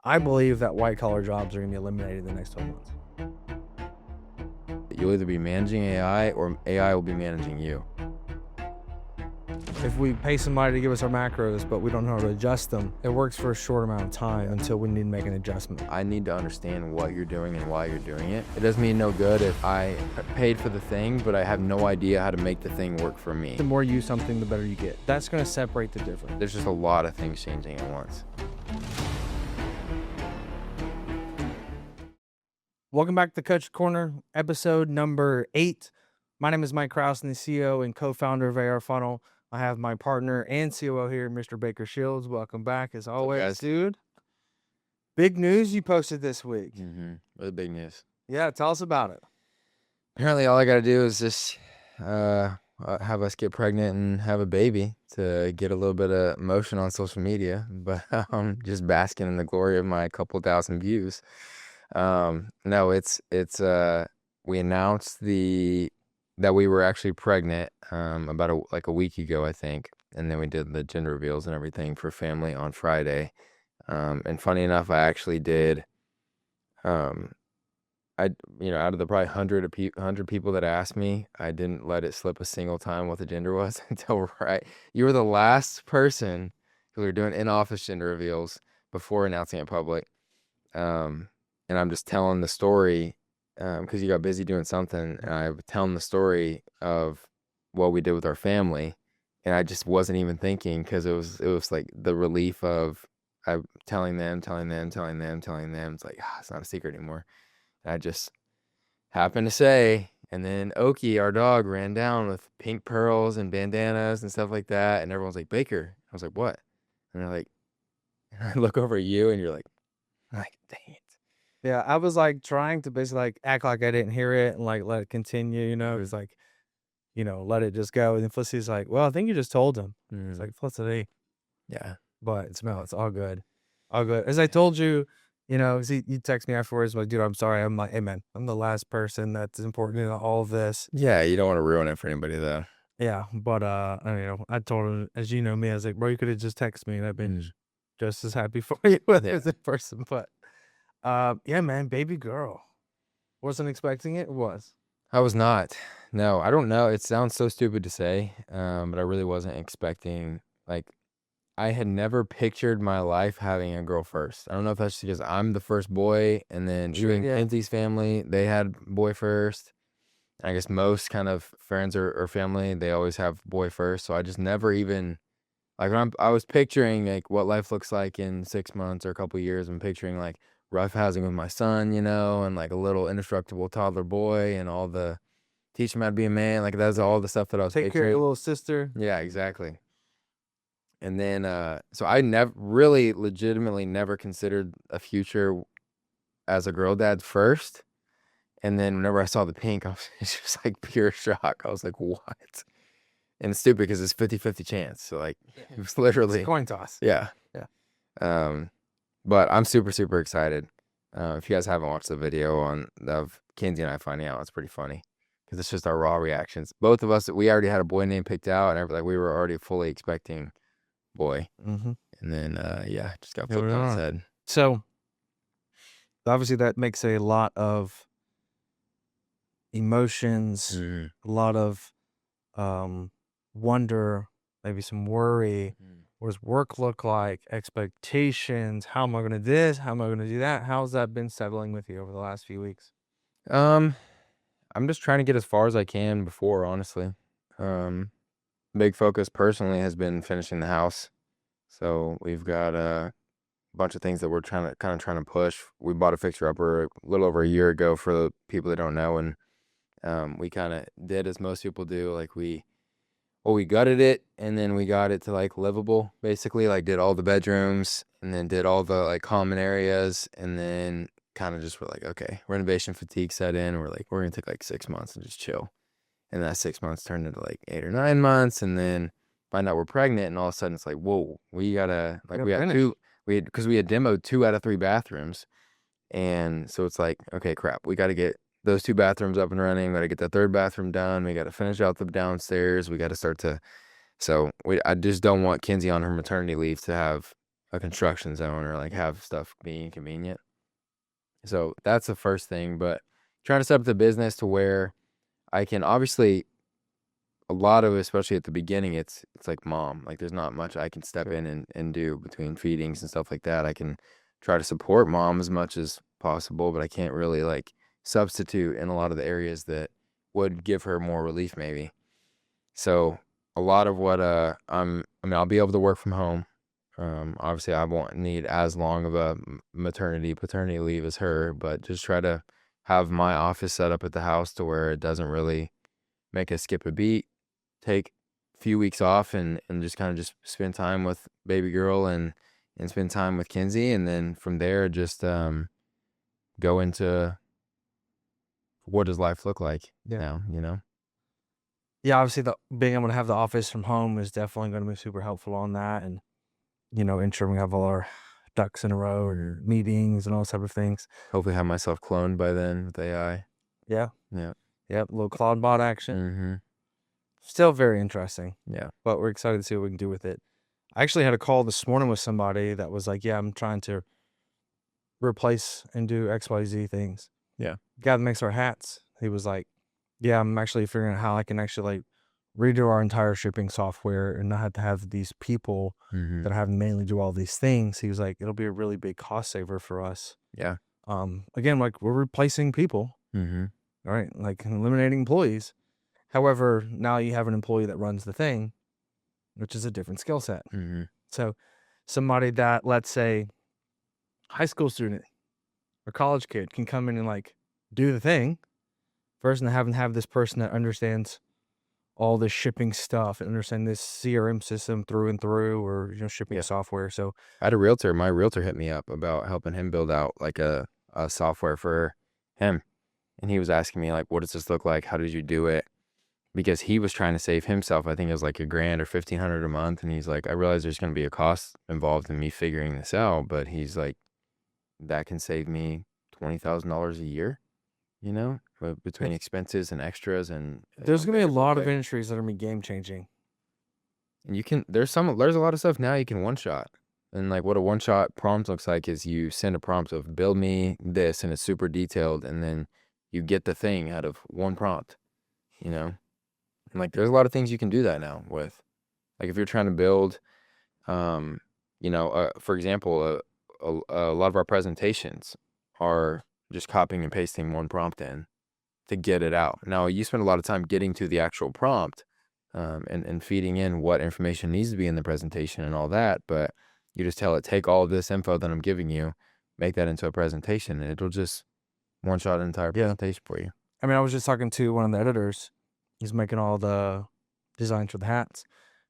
I believe that white-collar jobs are going to be eliminated in the next 12 months. You'll either be managing AI or AI will be managing you. If we pay somebody to give us our macros, but we don't know how to adjust them, it works for a short amount of time until we need to make an adjustment. I need to understand what you're doing and why you're doing it. It does me no good if I paid for the thing, but I have no idea how to make the thing work for me. The more you use something, the better you get. That's going to separate the difference. There's just a lot of things changing at once. Welcome back to the Coach Corner, episode number 8. My name is Mike Crowson, the CEO and co-founder of AR Funnel. I have my partner and COO here, Mr. Bakker Shields. Welcome back, as always, guys? dude. Big news you posted this week. Really big news. Yeah, tell us about it. Apparently, all I got to do is just have us get pregnant and have a baby to get a little bit of motion on social media. But I'm just basking in the glory of my couple thousand views. No, it's we announced that we were actually pregnant about a week ago, I think, and then we did the gender reveals and everything for family on Friday. And funny enough, I actually did. Out of the probably 100 people that asked me, I didn't let it slip a single time what the gender was until you were the last person who were doing in-office gender reveals before announcing it public. And I'm just telling the story because you got busy doing something, and I was telling the story of what we did with our family, and I just wasn't even thinking because it was like the relief of I telling them. It's like, it's not a secret anymore. And I just happened to say, and then Oki, our dog, ran down with pink pearls and bandanas and stuff like that, and everyone's like, Baker. I was like, what? And they're like, and I look over at you, and you're like, dang it. Yeah, I was like trying to basically like act like I didn't hear it and like let it continue, It was like, let it just go. And then Felicity's like, well, I think you just told him. It's like, Felicity. Yeah. But it's all good. All good. As I told you, you text me afterwards, like, dude, I'm sorry. I'm like, hey man, I'm the last person that's important in all of this. Yeah, you don't want to ruin it for anybody though. Yeah, but I told him, as you know me, I was like, bro, you could have just texted me and I've been just as happy for you with it in person. But yeah, man, baby girl. Wasn't expecting it. It was. I was not. No, I don't know. It sounds so stupid to say, but I really wasn't expecting. Like, I had never pictured my life having a girl first. I don't know if that's because I'm the first boy, and then you and Kenzie's family, they had boy first. I guess most kind of friends or family, they always have boy first. So I just never even, like, I was picturing like what life looks like in 6 months or a couple of years. I'm picturing like rough housing with my son, and like a little indestructible toddler boy, and all the teach him how to be a man. Like, that's all the stuff that I was Take picturing. care of your little sister. Yeah, exactly. And then, so I legitimately never considered a future as a girl dad first. And then whenever I saw the pink, it's just like pure shock. I was like, what? And it's stupid because it's 50-50 chance. So like, it was literally it's a coin toss. Yeah. But I'm super, super excited. If you guys haven't watched the video of Kenzie and I finding out, it's pretty funny because it's just our raw reactions. Both of us, we already had a boy name picked out, and we were already fully expecting boy. And then, just got flipped on its head. So obviously that makes a lot of emotions, a lot of wonder, maybe some worry. What does work look like? Expectations. How am I going to do this? How am I going to do that? How's that been settling with you over the last few weeks? I'm just trying to get as far as I can before, honestly. Big focus personally has been finishing the house. So we've got a bunch of things that we're trying to push. We bought a fixer-upper a little over a year ago for the people that don't know. And we kind of did as most people do. Like we gutted it, and then we got it to like livable, basically, like did all the bedrooms and then did all the like common areas, and then kind of just were like, okay, renovation fatigue set in. We're like, we're going to take like 6 months and just chill. And that 6 months turned into like 8 or 9 months, and then find out we're pregnant, and all of a sudden it's like, whoa, we gotta, like, we had because we had demoed 2 out of 3 bathrooms. And so it's like, okay, crap, we got to get those 2 bathrooms up and running. We got to get the 3rd bathroom done. We got to finish out the downstairs. We got to start to, so I just don't want Kenzie on her maternity leave to have a construction zone or like have stuff be inconvenient. So that's the first thing. But trying to set up the business to where I can obviously a lot of, especially at the beginning, it's like mom. Like there's not much I can step in and do between feedings and stuff like that. I can try to support mom as much as possible, but I can't really like substitute in a lot of the areas that would give her more relief maybe. So a lot of what I mean, I'll be able to work from home. Obviously I won't need as long of a paternity leave as her, but just try to have my office set up at the house to where it doesn't really make us skip a beat, take a few weeks off and just kind of just spend time with baby girl and spend time with Kinsey. And then from there, just go into what does life look like now, you know? Yeah, obviously being able to have the office from home is definitely going to be super helpful on that, and ensuring we have all our ducks in a row and meetings and all those type of things. Hopefully have myself cloned by then with AI. Yeah. Yeah. Yep. Little cloud bot action. Mm-hmm. Still very interesting. Yeah. But we're excited to see what we can do with it. I actually had a call this morning with somebody that was like, yeah, I'm trying to replace and do XYZ things. Yeah. Guy that makes our hats, he was like, yeah, I'm actually figuring out how I can actually like redo our entire shipping software and not have to have these people that have to mainly do all these things. He was like, it'll be a really big cost saver for us. Yeah. Again, like we're replacing people, right? Like eliminating employees. However, now you have an employee that runs the thing, which is a different skill set. So somebody that, let's say, high school student or college kid can come in and like do the thing first, and have this person that understands all this shipping stuff and understand this CRM system through and through, or shipping software. So I had a realtor. My realtor hit me up about helping him build out like a software for him, and he was asking me like, "What does this look like? How did you do it?" Because he was trying to save himself. I think it was like $1,000 or $1,500 a month, and he's like, "I realize there's going to be a cost involved in me figuring this out, but he's like, that can save me $20,000 a year." Between expenses and extras, and there's gonna be a lot of industries that are gonna be game changing. And there's a lot of stuff now you can one shot. And like what a one shot prompt looks like is you send a prompt of build me this, and it's super detailed, and then you get the thing out of one prompt, And like there's a lot of things you can do that now with. Like if you're trying to build, for example, a lot of our presentations are just copying and pasting one prompt in to get it out. Now, you spend a lot of time getting to the actual prompt and feeding in what information needs to be in the presentation and all that, but you just tell it, take all of this info that I'm giving you, make that into a presentation, and it'll just one-shot an entire presentation for you. I mean, I was just talking to one of the editors. He's making all the designs for the hats.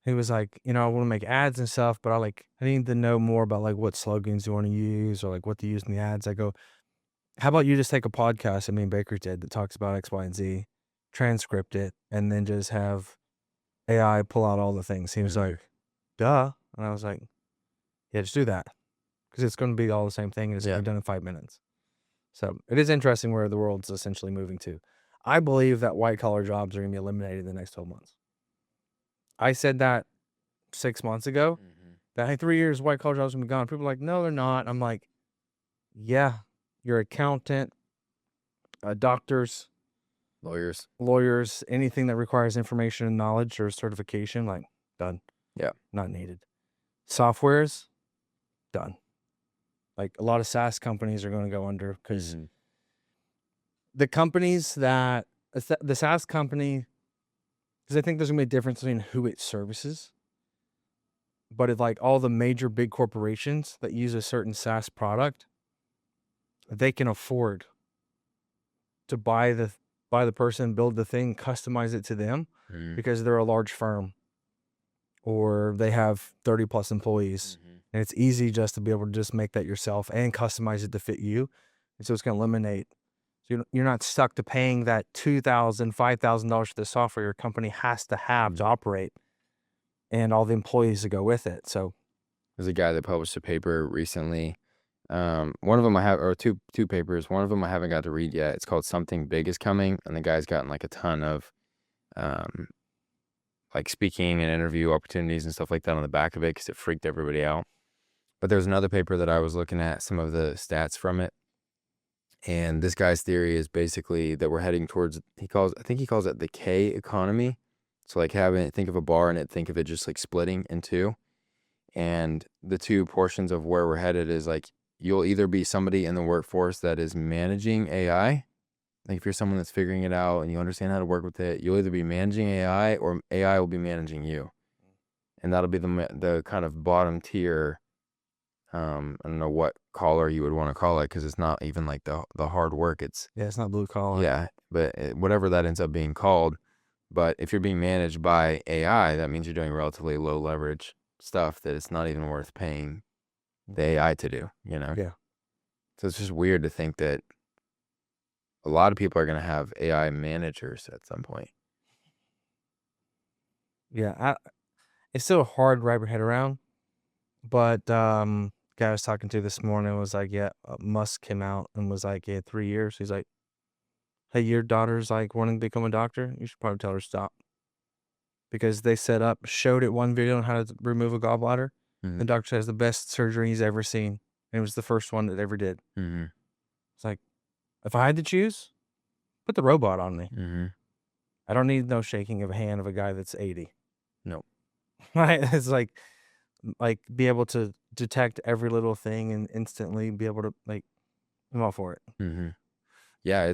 He was like, I want to make ads and stuff, but I need to know more about like what slogans you want to use or like what to use in the ads. I go, how about you just take a podcast that me and Baker did that talks about X, Y, and Z, transcript it, and then just have AI pull out all the things. He was like, duh. And I was like, yeah, just do that. Because it's going to be all the same thing, and it's going to be done in 5 minutes. So it is interesting where the world's essentially moving to. I believe that white-collar jobs are going to be eliminated in the next 12 months. I said that 6 months ago, that in 3 years, white-collar jobs are going to be gone. People are like, no, they're not. I'm like, yeah. Your accountant, doctors, lawyers, anything that requires information and knowledge or certification, like done. Yeah. Not needed. Softwares, done. Like a lot of SaaS companies are going to go under because the companies that, the SaaS company, because I think there's going to be a difference between who it services. But if like all the major big corporations that use a certain SaaS product, they can afford to buy the person, build the thing, customize it to them because they're a large firm or they have 30 plus employees, and it's easy just to be able to just make that yourself and customize it to fit you. And so it's going to eliminate, so you're not stuck to paying that $2,000, $5,000 for the software your company has to have to operate and all the employees that go with it. So there's a guy that published a paper recently. One of them I have, or two papers. One of them I haven't got to read yet. It's called Something Big Is Coming, and the guy's gotten like a ton of like speaking and interview opportunities and stuff like that on the back of it because it freaked everybody out. But there's another paper that I was looking at some of the stats from it. And this guy's theory is basically that we're heading towards, I think he calls it the K economy. So like think of a bar and think of it just like splitting in two. And the two portions of where we're headed is like, you'll either be somebody in the workforce that is managing AI. Like if you're someone that's figuring it out and you understand how to work with it, you'll either be managing AI or AI will be managing you. And that'll be the kind of bottom tier. I don't know what collar you would want to call it because it's not even like the hard work. It's not blue collar. Yeah, but whatever that ends up being called. But if you're being managed by AI, that means you're doing relatively low leverage stuff that it's not even worth paying the AI to do, you know? Yeah. So it's just weird to think that a lot of people are going to have AI managers at some point. Yeah, it's still hard to wrap your head around. But guy I was talking to this morning was like, yeah, Musk came out and was like, yeah, 3 years. He's like, hey, your daughter's like wanting to become a doctor. You should probably tell her to stop. Because they showed it one video on how to remove a gallbladder. Mm-hmm. The doctor says the best surgery he's ever seen. And it was the first one that ever did. Mm-hmm. It's like, if I had to choose, put the robot on me. Mm-hmm. I don't need no shaking of a hand of a guy that's 80. Nope. Right? It's like be able to detect every little thing and instantly be able to I'm all for it. Mm-hmm. Yeah,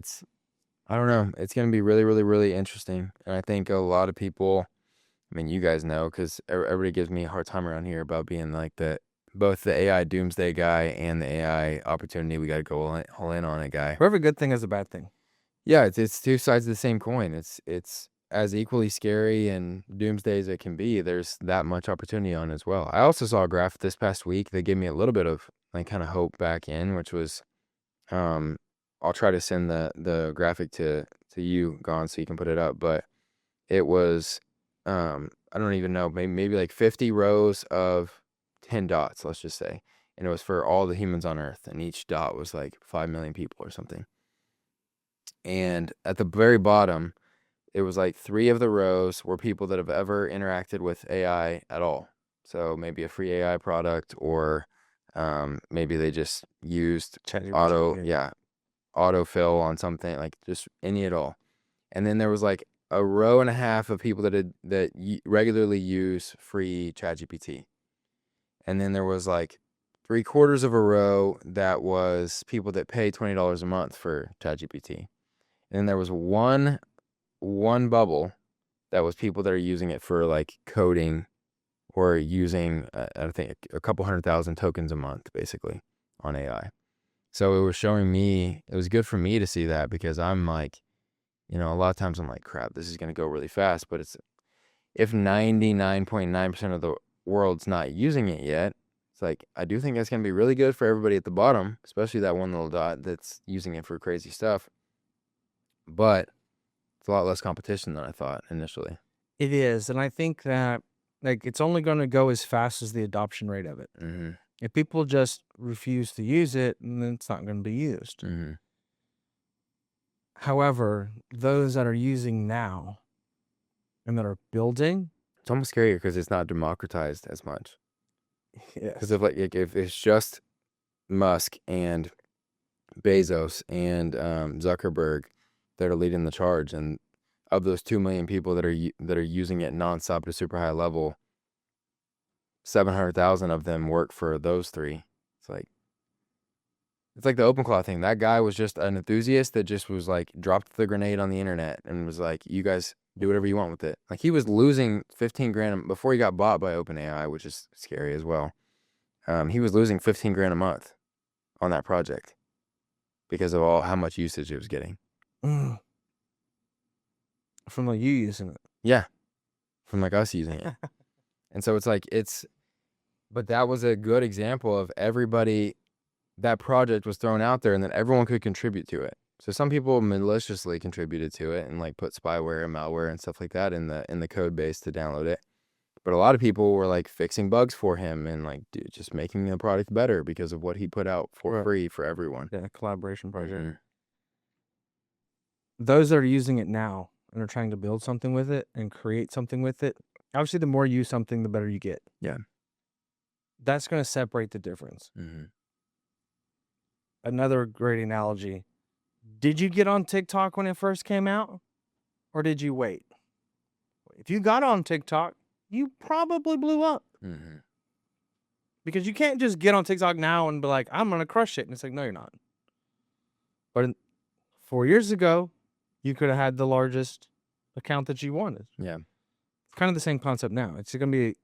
I don't know. It's going to be really, really, really interesting. And I think a lot of people, I mean, you guys know, because everybody gives me a hard time around here about being like both the AI doomsday guy and the AI opportunity. We got to go all in on it guy. For every good thing is a bad thing. Yeah, it's two sides of the same coin. It's as equally scary and doomsday as it can be. There's that much opportunity on as well. I also saw a graph this past week that gave me a little bit of like kind of hope back in, which was, I'll try to send the graphic to you, Gon, so you can put it up. But it was, I don't even know, maybe like 50 rows of 10 dots, let's just say. And it was for all the humans on Earth. And each dot was like 5 million people or something. And at the very bottom, it was like 3 of the rows were people that have ever interacted with AI at all. So maybe a free AI product or maybe they just used autofill on something, like just any at all. And then there was like a row and a half of people that regularly use free ChatGPT. And then there was like 3/4 of a row that was people that pay $20 a month for ChatGPT. And then there was one bubble that was people that are using it for like coding or using, I think, a couple 100,000 tokens a month, basically, on AI. So it was showing me, it was good for me to see that because I'm like, a lot of times I'm like, crap, this is going to go really fast. But if 99.9% of the world's not using it yet, it's like, I do think that's going to be really good for everybody at the bottom, especially that one little dot that's using it for crazy stuff. But it's a lot less competition than I thought initially. It is. And I think that it's only going to go as fast as the adoption rate of it. Mm-hmm. If people just refuse to use it, then it's not going to be used. Mm-hmm. However, those that are using now and that are building, it's almost scarier because it's not democratized as much. Yes. Because if it's just Musk and Bezos and Zuckerberg that are leading the charge, and of those 2 million people that are using it nonstop at a super high level, 700,000 of them work for those three. It's like the OpenClaw thing. That guy was just an enthusiast that just was like dropped the grenade on the internet and was like, you guys do whatever you want with it. Like he was losing 15 grand before he got bought by OpenAI, which is scary as well. He was losing 15 grand a month on that project because of how much usage it was getting. From like you using it. Yeah. From like us using it. And so it's like, but that was a good example of everybody, that project was thrown out there and then everyone could contribute to it. So some people maliciously contributed to it and like put spyware and malware and stuff like that in the code base to download it. But a lot of people were like fixing bugs for him and like just making the product better because of what he put out for free for everyone. Yeah, collaboration project. Mm-hmm. Those that are using it now and are trying to build something with it and create something with it, obviously the more you use something, the better you get. Yeah. That's going to separate the difference. Mm-hmm. Another great analogy. Did you get on TikTok when it first came out? Or did you wait? If you got on TikTok, you probably blew up. Mm-hmm. Because you can't just get on TikTok now and be like, I'm going to crush it. And it's like, no, you're not. But 4 years ago, you could have had the largest account that you wanted. Yeah. It's kind of the same concept now. It's going to be,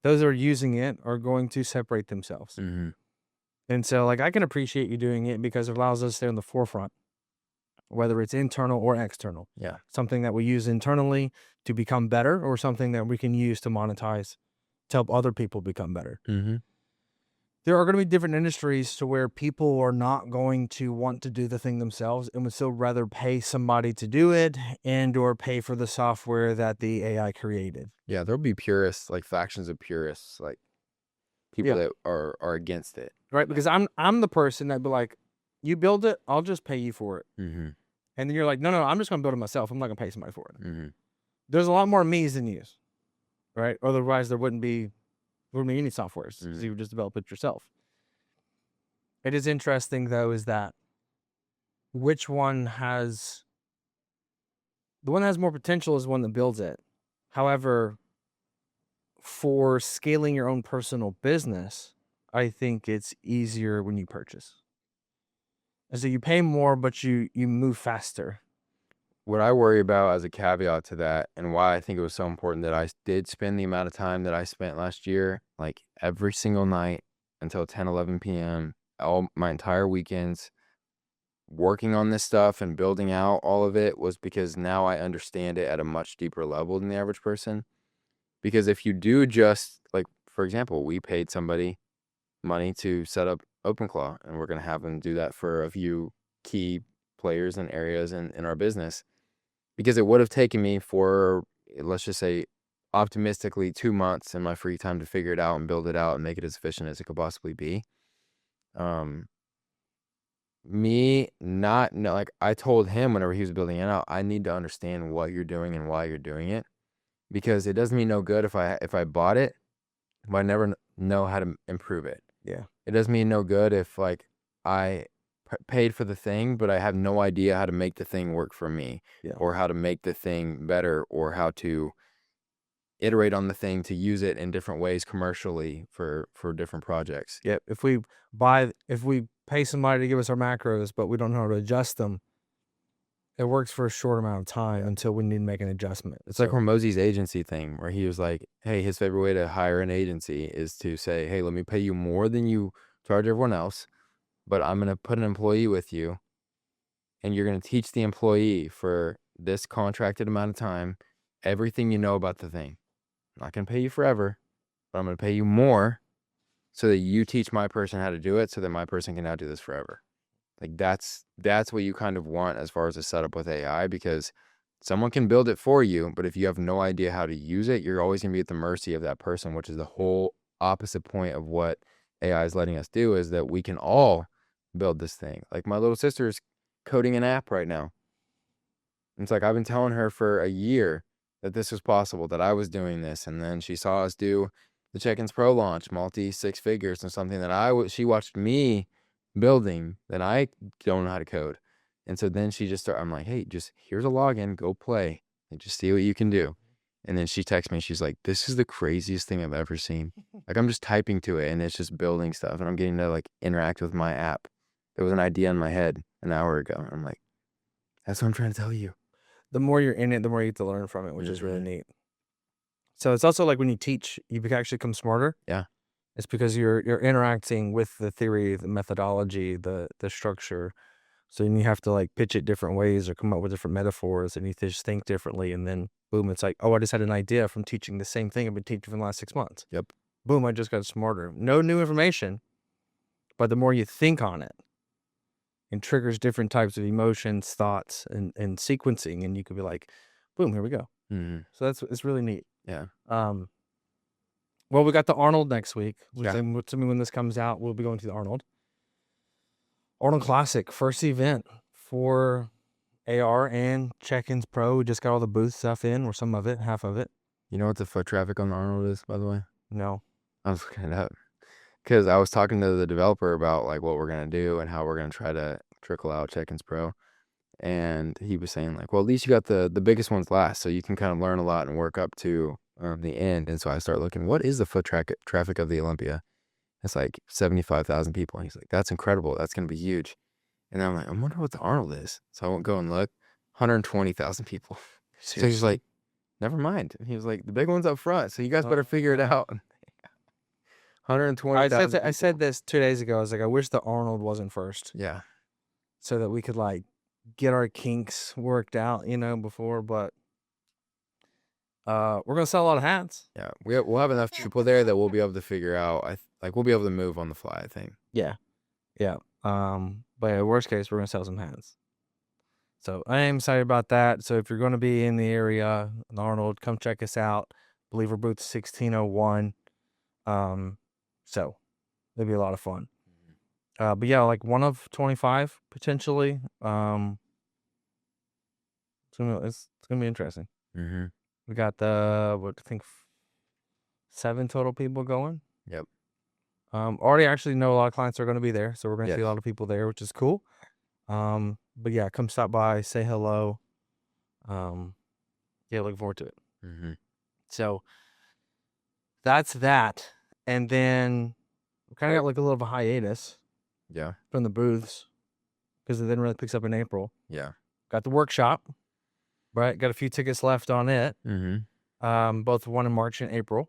those that are using it are going to separate themselves. Mm-hmm. And so, like, I can appreciate you doing it because it allows us to stay on the forefront, whether it's internal or external. Yeah. Something that we use internally to become better, or something that we can use to monetize to help other people become better. Mm-hmm. There are going to be different industries to where people are not going to want to do the thing themselves and would still rather pay somebody to do it and or pay for the software that the AI created. Yeah, there'll be purists, like factions of purists, like people that are against it. Right? Because I'm the person that'd be like, you build it, I'll just pay you for it. Mm-hmm. And then you're like, no, I'm just going to build it myself. I'm not going to pay somebody for it. Mm-hmm. There's a lot more me's than you's, right? Otherwise, there wouldn't be any softwares because you would just develop it yourself. It is interesting, though, is that the one that has more potential is the one that builds it. However, for scaling your own personal business, I think it's easier when you purchase. And so you pay more, but you move faster. What I worry about as a caveat to that, and why I think it was so important that I did spend the amount of time that I spent last year, like every single night until 10, 11 p.m., all my entire weekends, working on this stuff and building out all of it, was because now I understand it at a much deeper level than the average person. Because if you do just, like, for example, we paid somebody money to set up OpenClaw, and we're going to have them do that for a few key players and areas in our business. Because it would have taken me for, let's just say, optimistically 2 months in my free time to figure it out and build it out and make it as efficient as it could possibly be. Like I told him whenever he was building it out, I need to understand what you're doing and why you're doing it, because it doesn't mean no good if I bought it, but I never know how to improve it. Yeah. It doesn't mean no good if like I paid for the thing, but I have no idea how to make the thing work for me, or how to make the thing better, or how to iterate on the thing to use it in different ways commercially for different projects. Yep. If we pay somebody to give us our macros, but we don't know how to adjust them, it works for a short amount of time until we need to make an adjustment. It's like Hormozy's agency thing, where he was like, hey, his favorite way to hire an agency is to say, hey, let me pay you more than you charge everyone else, but I'm going to put an employee with you, and you're going to teach the employee for this contracted amount of time everything you know about the thing. I'm not going to pay you forever, but I'm going to pay you more so that you teach my person how to do it, so that my person can now do this forever. Like that's what you kind of want as far as a setup with AI, because someone can build it for you, but if you have no idea how to use it, you're always going to be at the mercy of that person, which is the whole opposite point of what AI is letting us do, is that we can all build this thing. Like my little sister is coding an app right now. It's like I've been telling her for a year that this was possible, that I was doing this, and then she saw us do the Check-ins Pro launch, multi 6 figures, and something that she watched me building that I don't know how to code. And so then she just started, I'm like, hey, just here's a login, go play and just see what you can do. And then she texts me, she's like, this is the craziest thing I've ever seen. Like I'm just typing to it and it's just building stuff, and I'm getting to like interact with my app. There was an idea in my head an hour ago. I'm like, that's what I'm trying to tell you. The more you're in it, the more you get to learn from it, which is really neat. So it's also like when you teach, you can actually become smarter. Yeah. It's because you're interacting with the theory, the methodology, the structure. So then you have to like pitch it different ways or come up with different metaphors, and you just think differently. And then boom, it's like, oh, I just had an idea from teaching the same thing I've been teaching for the last 6 months. Yep. Boom, I just got smarter. No new information, but the more you think on it, it triggers different types of emotions, thoughts, and sequencing. And you could be like, boom, here we go. Mm-hmm. So it's really neat. Yeah. Well, we got the Arnold next week. Assuming when this comes out, we'll be going to the Arnold Classic, first event for AR and Check-ins Pro. We just got all the booth stuff in, or some of it, half of it. You know what the foot traffic on the Arnold is, by the way? No. I was looking it up. because I was talking to the developer about like what we're gonna do and how we're gonna try to trickle out Check-ins Pro, and he was saying like, well, at least you got the biggest ones last, so you can kind of learn a lot and work up to the end. And so I start looking, what is the foot traffic of the Olympia? It's like 75,000 people. And he's like, that's incredible. That's gonna be huge. And I'm like, I wonder what the Arnold is. So I won't go and look. 120,000 people. So he's like, never mind. He was like, the big one's up front, so you guys better figure it out. 120,000. I said this 2 days ago. I was like, I wish the Arnold wasn't first, Yeah. so that we could like get our kinks worked out, before. But we're gonna sell a lot of hats. Yeah. We'll have enough people there that we'll be able to figure out. We'll be able to move on the fly, I think. Yeah. But yeah, worst case, we're gonna sell some hats. So I am excited about that. So if you're going to be in the area, in Arnold, come check us out. I believe we're booth 1601. So it'll be a lot of fun. But yeah, like one of 25 potentially. It's gonna be interesting. Mm-hmm. We got I think 7 total people going. Yep. Already actually know a lot of clients are going to be there, so we're going to see a Yes. lot of people there, which is cool. But yeah, come stop by, say hello. Yeah, looking forward to it. Mm-hmm. So that's that. And then we kind of got like a little of a hiatus Yeah. from the booths because it then really picks up in April. Yeah. Got the workshop, right? Got a few tickets left on it. Mm-hmm. Both one in March and April.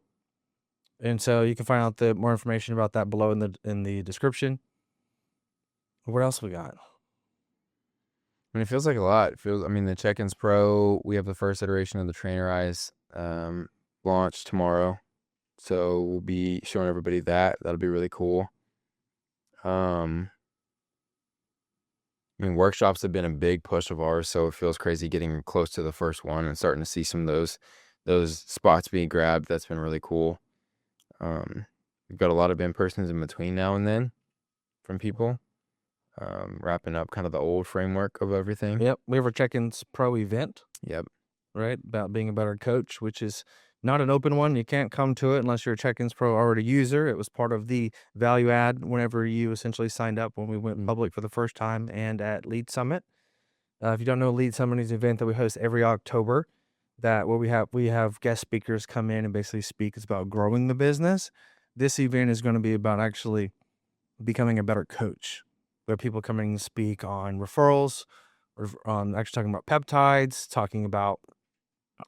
And so you can find out more information about that below in the description. What else we got? I mean, it feels like a lot. The Check-ins Pro, we have the first iteration of the Trainer Eyes launch tomorrow. So we'll be showing everybody that. That'll be really cool. Workshops have been a big push of ours, so it feels crazy getting close to the first one and starting to see some of those spots being grabbed. That's been really cool. We've got a lot of in-persons in between now and then from people. Wrapping up kind of the old framework of everything. Yep. We have our Check-ins Pro event. Yep. Right. About being a better coach, which is not an open one. You can't come to it unless you're a Check-ins Pro already user. It was part of the value add whenever you essentially signed up when we went public for the first time and at Lead Summit. If you don't know, Lead Summit is an event that we host every October where we have guest speakers come in and basically speak. It's about growing the business. This event is going to be about actually becoming a better coach. We have people coming and speak on referrals, or actually talking about peptides, talking about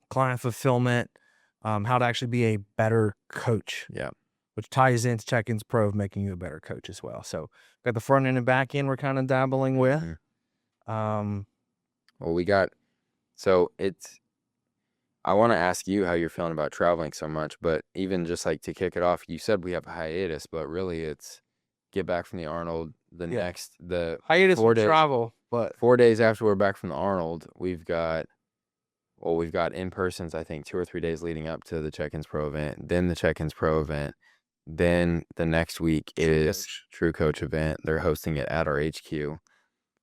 client fulfillment, how to actually be a better coach. Yeah. Which ties into Check-ins Pro of making you a better coach as well. So got the front end and back end we're kind of dabbling with. Mm-hmm. I want to ask you how you're feeling about traveling so much, but even just like to kick it off, you said we have a hiatus, but really it's get back from the Arnold. The hiatus for travel, but 4 days after we're back from the Arnold, we've got in-persons, I think 2 or 3 days leading up to the Check-ins Pro event, then the Check-ins Pro event, then the next week is True Coach event. They're hosting it at our HQ.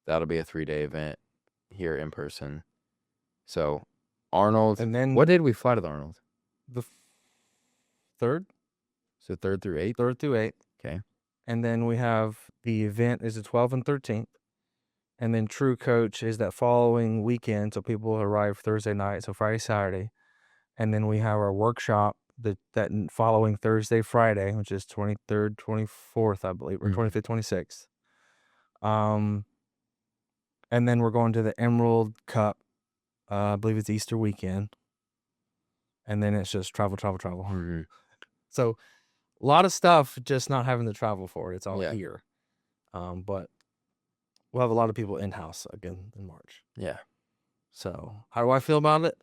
That'll be a 3-day event here in person. So Arnold, and then what did we fly to the Arnold? The 3rd. So 3rd through 8th? 3rd through 8th. Okay. And then we have the event is the 12th and 13th. And then True Coach is that following weekend. So people arrive Thursday night, so Friday, Saturday. And then we have our workshop that following Thursday, Friday, which is 23rd, 24th, I believe, or 25th, 26th. And then we're going to the Emerald Cup. I believe it's Easter weekend. And then it's just travel. Mm-hmm. So a lot of stuff, just not having to travel for it. It's all here. But we'll have a lot of people in-house again in March. Yeah. So how do I feel about it?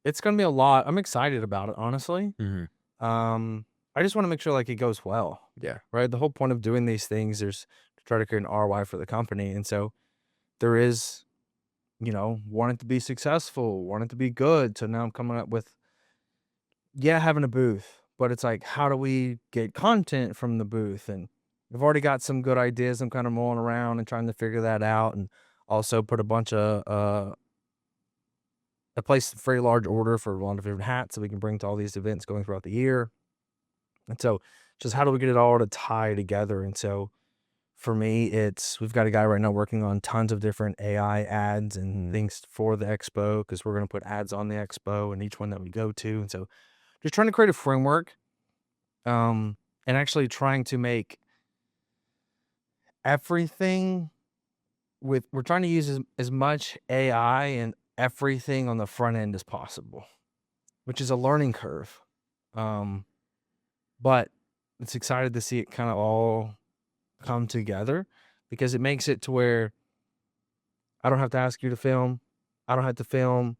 It's going to be a lot. I'm excited about it, honestly. Mm-hmm. I just want to make sure like it goes well. Yeah. Right. The whole point of doing these things is to try to create an ROI for the company. And so there is, want it to be successful, want it to be good. So now I'm coming up with, having a booth, but it's like, how do we get content from the booth? And I've already got some good ideas. I'm kind of mulling around and trying to figure that out. And also put a bunch of, I placed a very large order for a lot of different hats that we can bring to all these events going throughout the year. And so just how do we get it all to tie together? And so for me, we've got a guy right now working on tons of different AI ads and things for the expo, because we're going to put ads on the expo and each one that we go to. And so just trying to create a framework, and actually trying to make everything we're trying to use as much AI and everything on the front end as possible, which is a learning curve. But it's excited to see it kind of all come together, because it makes it to where I don't have to ask you to film. I don't have to film.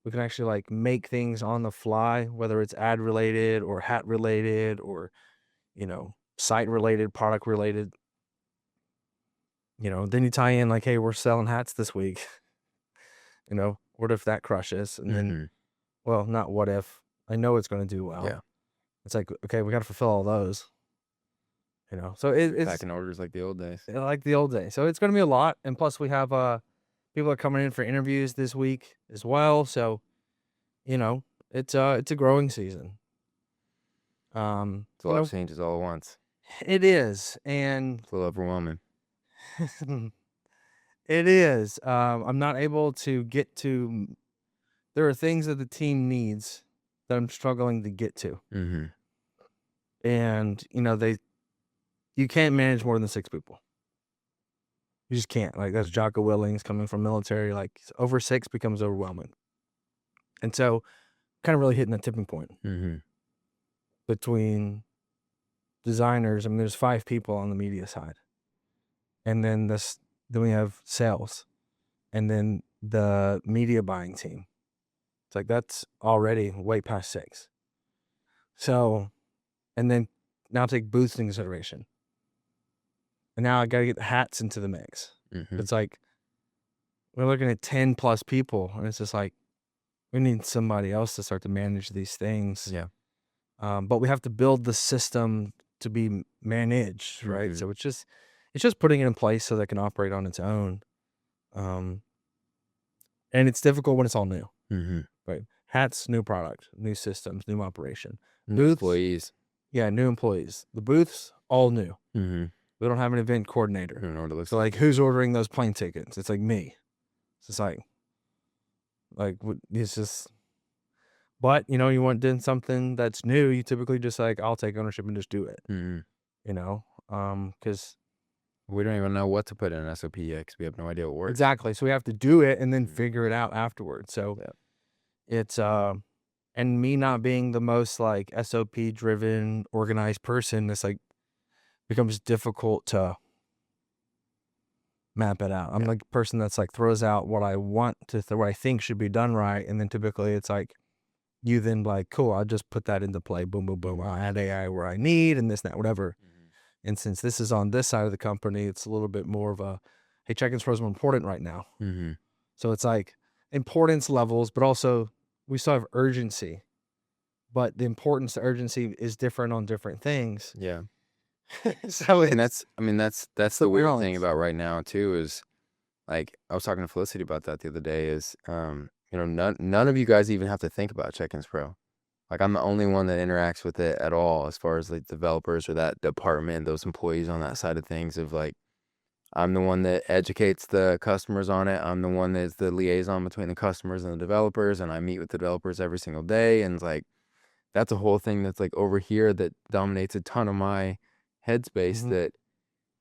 We can actually like make things on the fly, whether it's ad related or hat related or, site related, product related. Then you tie in like, hey, we're selling hats this week. What if that crushes? And then, well, not what if. I know it's going to do well. Yeah. It's like, okay, we got to fulfill all those. So it's Packing orders like the old days. like the old days. So it's going to be a lot. And plus, we have people are coming in for interviews this week as well. So, it's a growing season. It's a lot of changes all at once. It is, and It's a little overwhelming. it is. I'm not able to get to. There are things that the team needs that I'm struggling to get to, and you can't manage more than 6 people. You just can't. Like, that's Jocko Willings coming from military. Like, over 6 becomes overwhelming, and so kind of really hitting that tipping point between designers. I mean, there's 5 people on the media side, and then then we have sales, and then the media buying team. It's like that's already way past 6. So, and then now take booths in consideration, and now I got to get the hats into the mix. It's like we're looking at 10 plus people, and it's just like we need somebody else to start to manage these things. Yeah. But we have to build the system to be managed, right? So it's just putting it in place so that it can operate on its own. And it's difficult when it's all new, right? Hats, new product, new systems, new operation. New employees. Yeah, new employees. The booths, all new. We don't have an event coordinator. I don't know what it looks So like, who's ordering those plane tickets? It's like me. It's just like it's just. But you want doing something that's new, you typically just like, I'll take ownership and just do it. Because we don't even know what to put in an SOP yet, because we have no idea what works. Exactly. So we have to do it and then figure it out afterwards. So it's and me not being the most like SOP driven, organized person, it's like becomes difficult to map it out. I'm like a person that's like throws out what I want to, what I think should be done right, and then typically it's like you then like, cool, I'll just put that into play. Boom, boom, boom. I'll add AI where I need and this, that, whatever. And since this is on this side of the company, it's a little bit more of a, hey, Check-ins Pro is more important right now. So it's like importance levels, but also we still have urgency. But the importance to urgency is different on different things. Yeah. So and that's the weird thing about right now too, is like I was talking to Felicity about that the other day, is none of you guys even have to think about Check-ins Pro. Like, I'm the only one that interacts with it at all, as far as like developers or that department, those employees on that side of things. Of like, I'm the one that educates the customers on it. I'm the one that's the liaison between the customers and the developers, and I meet with the developers every single day. And it's like, that's a whole thing that's like over here that dominates a ton of my headspace. That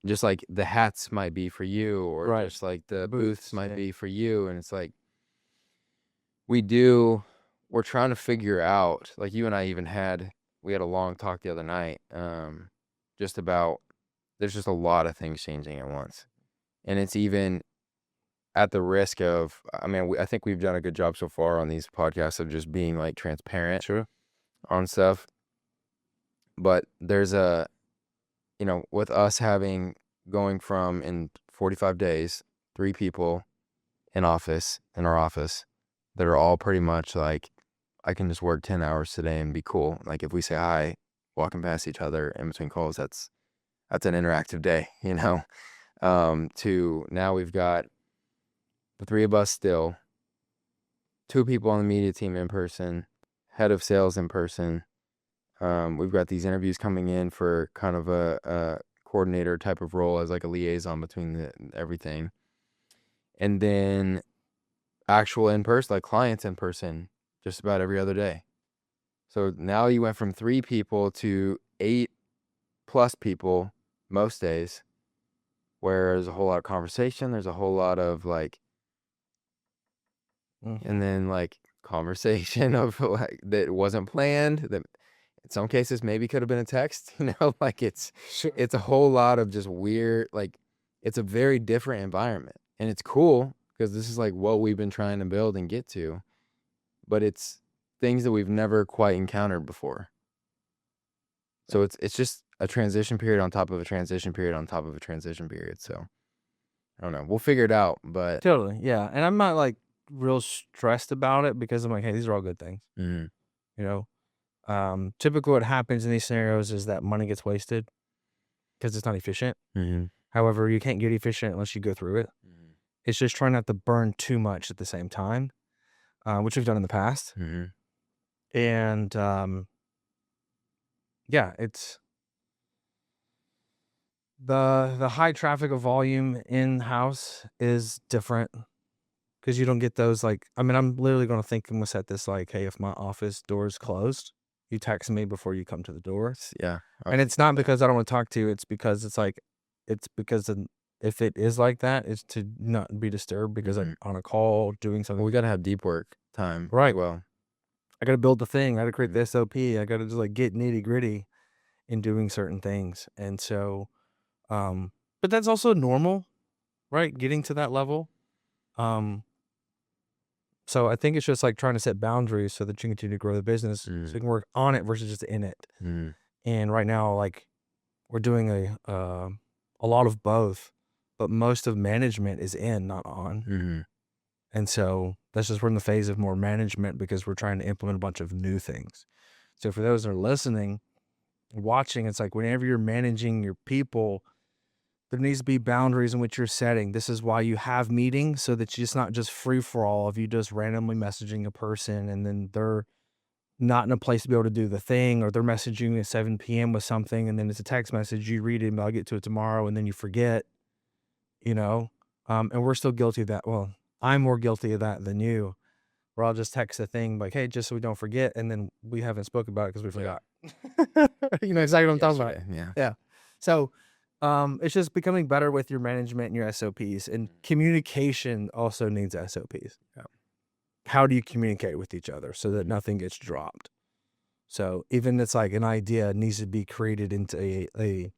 just like the hats might be for you, or just like the booths might be for you. And it's like, we're trying to figure out, like you and I even we had a long talk the other night, just about, there's just a lot of things changing at once. And it's even at the risk of, I mean, I think we've done a good job so far on these podcasts of just being like transparent on stuff. But there's with us going from in 45 days, 3 people in our office that are all pretty much like, I can just work 10 hours today and be cool. Like, if we say hi, walking past each other in between calls, that's an interactive day, to now we've got the 3 of us still, 2 people on the media team in person, head of sales in person, We've got these interviews coming in for kind of a coordinator type of role as like a liaison between everything. And then actual in person, like clients in person, just about every other day. So now you went from 3 people to 8+ people most days, where there's a whole lot of conversation. There's a whole lot of like, and then like conversation of like that wasn't planned, that in some cases maybe could have been a text, like it's a whole lot of just weird, like it's a very different environment, and it's cool because this is like what we've been trying to build and get to, but it's things that we've never quite encountered before. So it's just a transition period on top of a transition period on top of a transition period. So I don't know. We'll figure it out, but Totally, yeah. And I'm not like real stressed about it because I'm like, hey, these are all good things. mhm, You know, typically what happens in these scenarios is that money gets wasted because it's not efficient. mhm, However, you can't get efficient unless you go through it. mhm, It's just trying not to burn too much at the same time, which we've done in the past. mhm, And yeah, it's the high traffic of volume in house is different because you don't get those like. I mean, I'm literally going to think I'm gonna set this like, hey, if my office door is closed, you text me before you come to the door. yeah, And it's not because I don't want to talk to you. It's because it's like, it's because if it is like that, it's to not be disturbed because I'm on a call doing well, something. we gotta have deep work time as Right. well. I got to build the thing. I got to create the SOP. I got to just like get nitty gritty in doing certain things. And so, but that's also normal, right? Getting to that level. So I think it's just like trying to set boundaries so that you continue to grow the business so you can work on it versus just in it. Mhm, And right now, like we're doing a lot of both, but most of management is in, not on. mhm, And so that's just we're in the phase of more management because we're trying to implement a bunch of new things. So for those that are listening, watching, it's like whenever you're managing your people, there needs to be boundaries in which you're setting. This is why you have meetings so that it's not just free for all of you just randomly messaging a person and then they're not in a place to be able to do the thing, or they're messaging you at 7 p.m. with something and then it's a text message, you read it and I'll get to it tomorrow and then you forget, you know? And we're still guilty of that. Well, I'm more guilty of that than you, where I'll just text a thing like, hey, just so we don't forget. And then we haven't spoken about it because we forgot. You know exactly what I'm talking about. yesterday, yeah. Yeah. So it's just becoming better with your management and your SOPs, and communication also needs SOPs. Yeah. How do you communicate with each other so that nothing gets dropped? So even it's like an idea needs to be created into a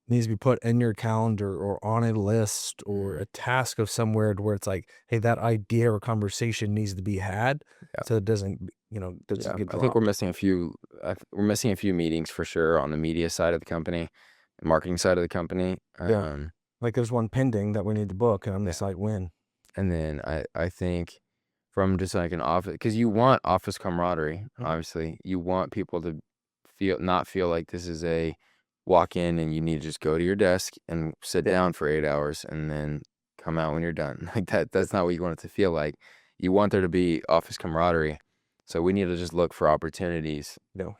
needs to be put in your calendar or on a list or a task of somewhere to where it's like, hey, that idea or conversation needs to be had so it doesn't, doesn't get I think dropped. we're missing a few. We're missing a few meetings for sure on the media side of the company, the marketing side of the company. Yeah. Like there's one pending that we need to book, and I'm just like, when? And then I think from just like an office, because you want office camaraderie, Mhm. obviously. You want people to not feel like this is a walk in and you need to just go to your desk and sit down for 8 hours and then come out when you're done. Like that's not what you want it to feel like. You want there to be office camaraderie. So we need to just look for opportunities. No.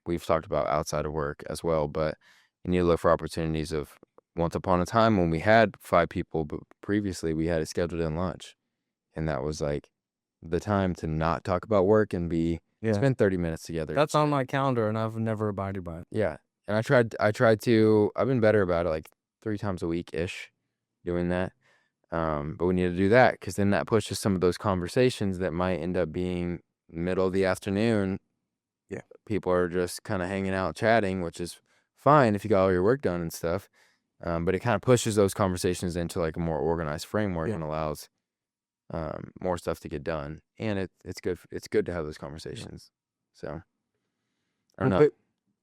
We've talked about outside of work as well, but you need to look for opportunities of once upon a time when we had 5 people, but previously we had it scheduled in lunch. And that was like the time to not talk about work and spend 30 minutes together. That's on my calendar, and I've never abided by it. Yeah. And I've been better about it, like 3 times a week-ish doing that. But we need to do that because then that pushes some of those conversations that might end up being middle of the afternoon. Yeah. People are just kind of hanging out chatting, which is fine if you got all your work done and stuff. But it kind of pushes those conversations into like a more organized framework and allows more stuff to get done. And it's good. It's good to have those conversations. So I don't know.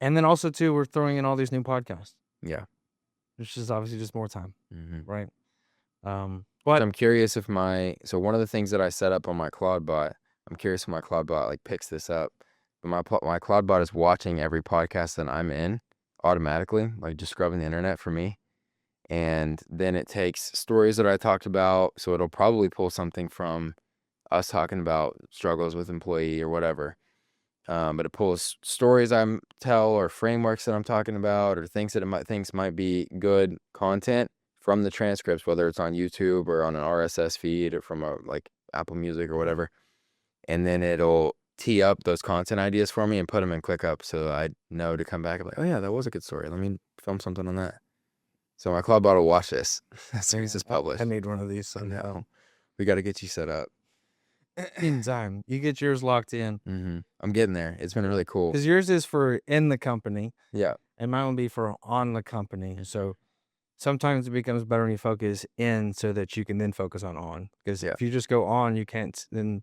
And then also too, we're throwing in all these new podcasts, Yeah. which is obviously just more time, right? So But I'm curious if so one of the things that I set up on my Claudebot, I'm curious if my Claudebot like picks this up. But my Claudebot is watching every podcast that I'm in automatically, like just scrubbing the internet for me. And then it takes stories that I talked about. So it'll probably pull something from us talking about struggles with employee or whatever. but it pulls stories I'm tell or frameworks that I'm talking about or things that thinks might be good content from the transcripts, whether it's on YouTube or on an RSS feed or from like Apple Music or whatever. And then it'll tee up those content ideas for me and put them in ClickUp so I know to come back and be like, oh yeah, that was a good story. Let me film something on that. So my club bot will watch this as soon as it's published. I need one of these. So now we got to get you set up. In time, you get yours locked in. I'm getting there. It's been really cool. Because yours is for in the company. Yeah. And mine will be for on the company. So sometimes it becomes better when you focus in so that you can then focus on. Because if you just go on, you can't, then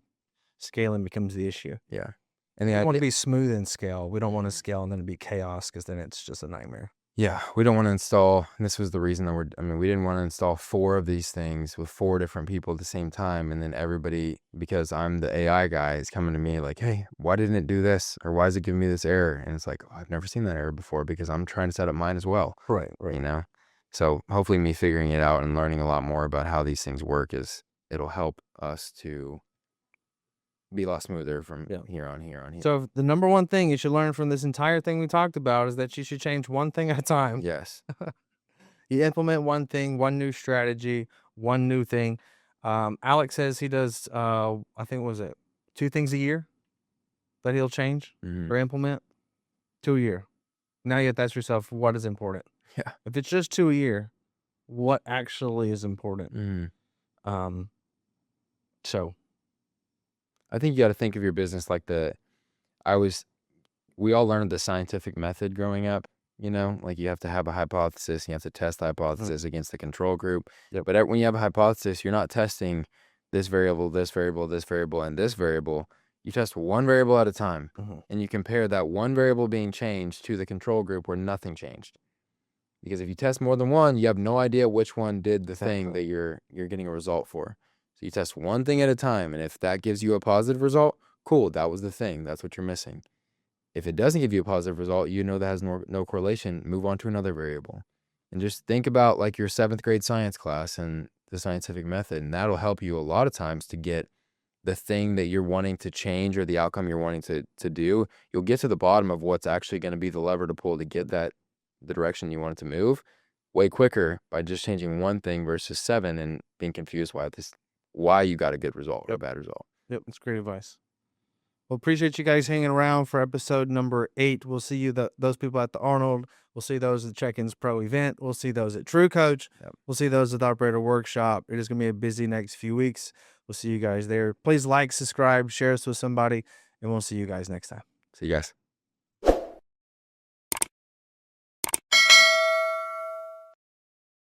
scaling becomes the issue. Yeah. And we want to be smooth in scale. We don't want to scale and then it'd be chaos because then it's just a nightmare. Yeah, we don't want to install, and this was the reason that we didn't want to install 4 of these things with 4 different people at the same time. And then everybody, because I'm the AI guy, is coming to me like, hey, why didn't it do this? Or why is it giving me this error? And it's like, oh, I've never seen that error before because I'm trying to set up mine as well. Right. You know? So hopefully me figuring it out and learning a lot more about how these things work it'll help us to be a lot smoother from here on here. So the number one thing you should learn from this entire thing we talked about is that you should change one thing at a time. Yes. You implement one thing, one new strategy, one new thing. Alex says he does, I think, was it 2 things a year that he'll change or implement? 2 a year. Now you have to ask yourself, what is important? Yeah. If it's just 2 a year, what actually is important? So I think you got to think of your business like we all learned the scientific method growing up, you know, like you have to have a hypothesis, you have to test the hypothesis against the control group. Yep. But when you have a hypothesis, you're not testing this variable, this variable, this variable, and this variable. You test one variable at a time and you compare that one variable being changed to the control group where nothing changed. Because if you test more than one, you have no idea which one did the thing that you're getting a result for. So you test one thing at a time, and if that gives you a positive result, cool, that was the thing. That's what you're missing. If it doesn't give you a positive result, you know that has no correlation, move on to another variable. And just think about like your 7th grade science class and the scientific method, and that'll help you a lot of times to get the thing that you're wanting to change or the outcome you're wanting to do. You'll get to the bottom of what's actually going to be the lever to pull to get the direction you want it to move way quicker by just changing one thing versus 7 and being confused why you got a good result or a bad result. Yep, that's great advice. Well, appreciate you guys hanging around for episode number 8. We'll see you, those people at the Arnold. We'll see those at the Check-ins Pro event. We'll see those at True Coach. Yep. We'll see those at the Operator Workshop. It is going to be a busy next few weeks. We'll see you guys there. Please like, subscribe, share us with somebody, and we'll see you guys next time. See you guys.